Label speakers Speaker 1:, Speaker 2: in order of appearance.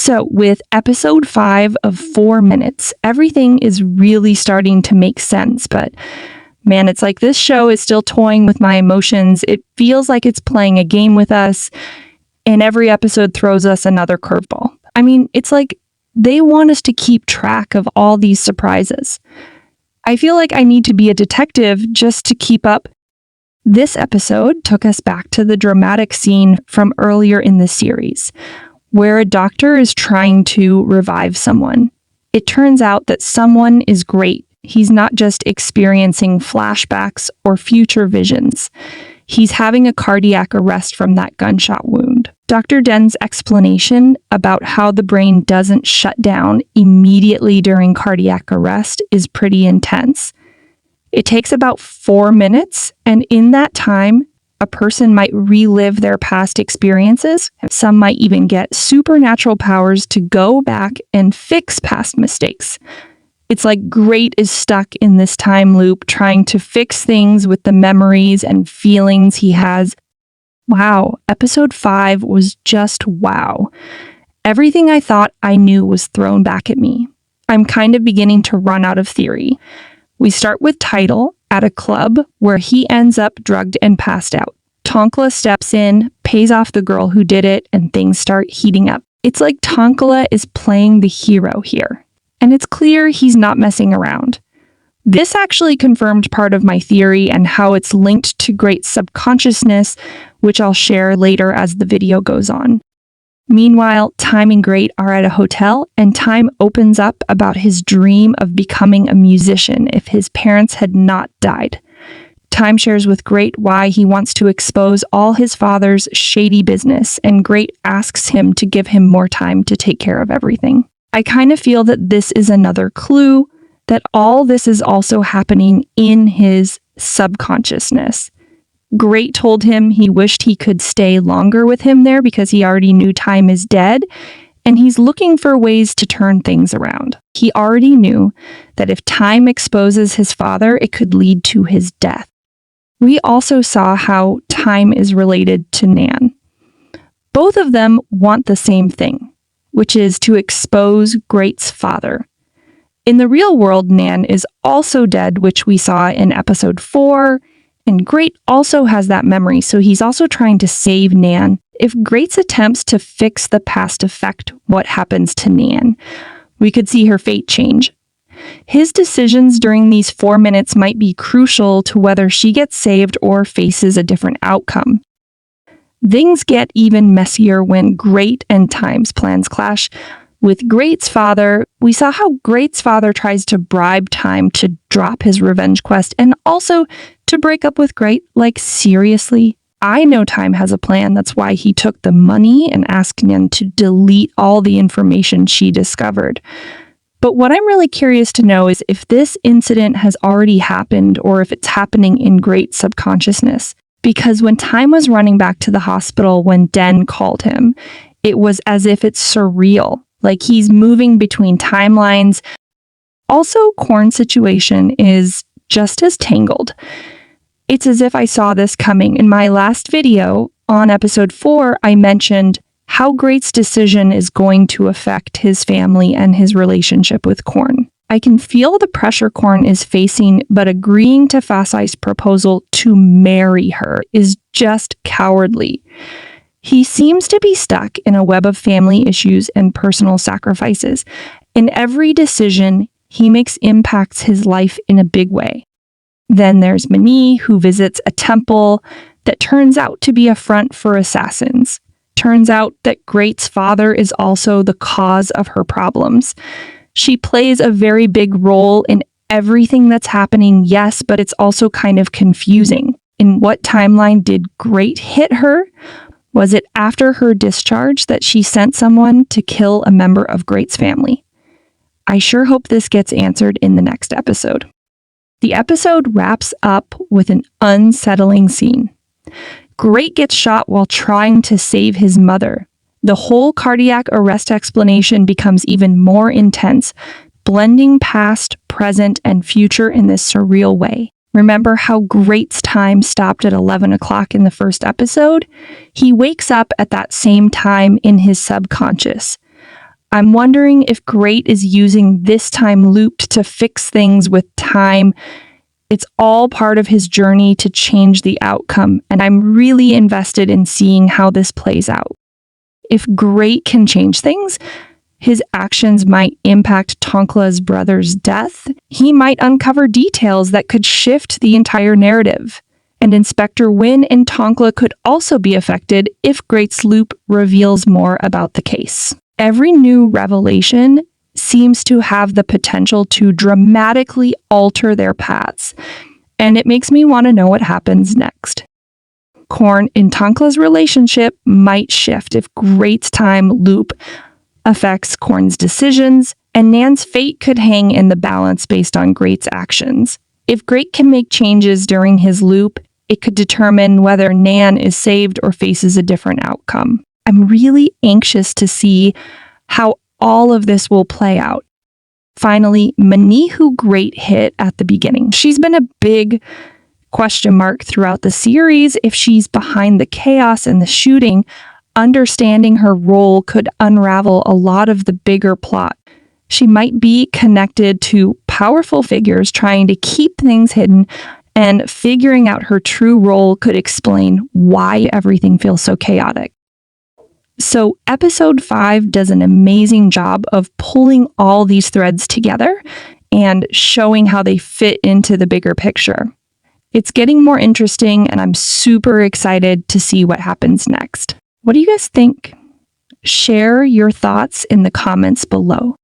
Speaker 1: So with episode 5 of 4 Minutes, everything is really starting to make sense, but man, it's like this show is still toying with my emotions. It feels like it's playing a game with us, and every episode throws us another curveball. I mean, it's like they want us to keep track of all these surprises. I feel like I need to be a detective just to keep up. This episode took us back to the dramatic scene from earlier in the series, where a doctor is trying to revive someone. It turns out that someone is great. He's not just experiencing flashbacks or future visions. He's having a cardiac arrest from that gunshot wound. Dr. Den's explanation about how the brain doesn't shut down immediately during cardiac arrest is pretty intense. It takes about 4 minutes, and in that time, a person might relive their past experiences. Some might even get supernatural powers to go back and fix past mistakes. It's like Great is stuck in this time loop, trying to fix things with the memories and feelings he has. Wow, episode 5 was just wow. Everything I thought I knew was thrown back at me. I'm kind of beginning to run out of theory. We start with Title at a club where he ends up drugged and passed out. Tonkla steps in, pays off the girl who did it, and things start heating up. It's like Tonkla is playing the hero here. And it's clear he's not messing around. This actually confirmed part of my theory and how it's linked to Great's subconsciousness, which I'll share later as the video goes on. Meanwhile, Time and Great are at a hotel, and Time opens up about his dream of becoming a musician if his parents had not died. Time shares with Great why he wants to expose all his father's shady business, and Great asks him to give him more time to take care of everything. I kind of feel that this is another clue that all this is also happening in his subconsciousness. Great told him he wished he could stay longer with him there because he already knew Time is dead, and he's looking for ways to turn things around. He already knew that if Time exposes his father, it could lead to his death. We also saw how Time is related to Nan. Both of them want the same thing, which is to expose Great's father. In the real world, Nan is also dead, which we saw in episode 4, and Great also has that memory, so he's also trying to save Nan. If Great's attempts to fix the past affect what happens to Nan, we could see her fate change. His decisions during these 4 minutes might be crucial to whether she gets saved or faces a different outcome. Things get even messier when Great and Time's plans clash. With Great's father, we saw how Great's father tries to bribe Time to drop his revenge quest and also to break up with Great. Like, seriously? I know Time has a plan. That's why he took the money and asked Nan to delete all the information she discovered. But what I'm really curious to know is if this incident has already happened or if it's happening in Great's subconsciousness. Because when Time was running back to the hospital when Den called him, it was as if it's surreal. Like he's moving between timelines. Also, Korn's situation is just as tangled. It's as if I saw this coming. In my last video on episode 4, I mentioned how Great's decision is going to affect his family and his relationship with Korn. I can feel the pressure Korn is facing, but agreeing to Fasai's proposal to marry her is just cowardly. He seems to be stuck in a web of family issues and personal sacrifices. In every decision he makes impacts his life in a big way. Then there's Mani, who visits a temple that turns out to be a front for assassins. Turns out that Great's father is also the cause of her problems. She plays a very big role in everything that's happening, yes, but it's also kind of confusing. In what timeline did Great hit her? Was it after her discharge that she sent someone to kill a member of Great's family? I sure hope this gets answered in the next episode. The episode wraps up with an unsettling scene. Great gets shot while trying to save his mother. The whole cardiac arrest explanation becomes even more intense, blending past, present, and future in this surreal way. Remember how Great's time stopped at 11 o'clock in the first episode? He wakes up at that same time in his subconscious. I'm wondering if Great is using this time looped to fix things with time. It's all part of his journey to change the outcome, and I'm really invested in seeing how this plays out. If Great can change things, his actions might impact Tonkla's brother's death. He might uncover details that could shift the entire narrative. And Inspector Wynne and Tonkla could also be affected if Great's loop reveals more about the case. Every new revelation seems to have the potential to dramatically alter their paths, and it makes me want to know what happens next. Korn and Tonkla's relationship might shift if Great's time loop affects Korn's decisions, and Nan's fate could hang in the balance based on Great's actions. If Great can make changes during his loop, it could determine whether Nan is saved or faces a different outcome. I'm really anxious to see how all of this will play out. Finally, Manihu Great hit at the beginning. She's been a big question mark throughout the series. If she's behind the chaos and the shooting, understanding her role could unravel a lot of the bigger plot. She might be connected to powerful figures trying to keep things hidden, and figuring out her true role could explain why everything feels so chaotic. So episode 5 does an amazing job of pulling all these threads together and showing how they fit into the bigger picture. It's getting more interesting, and I'm super excited to see what happens next. What do you guys think? Share your thoughts in the comments below.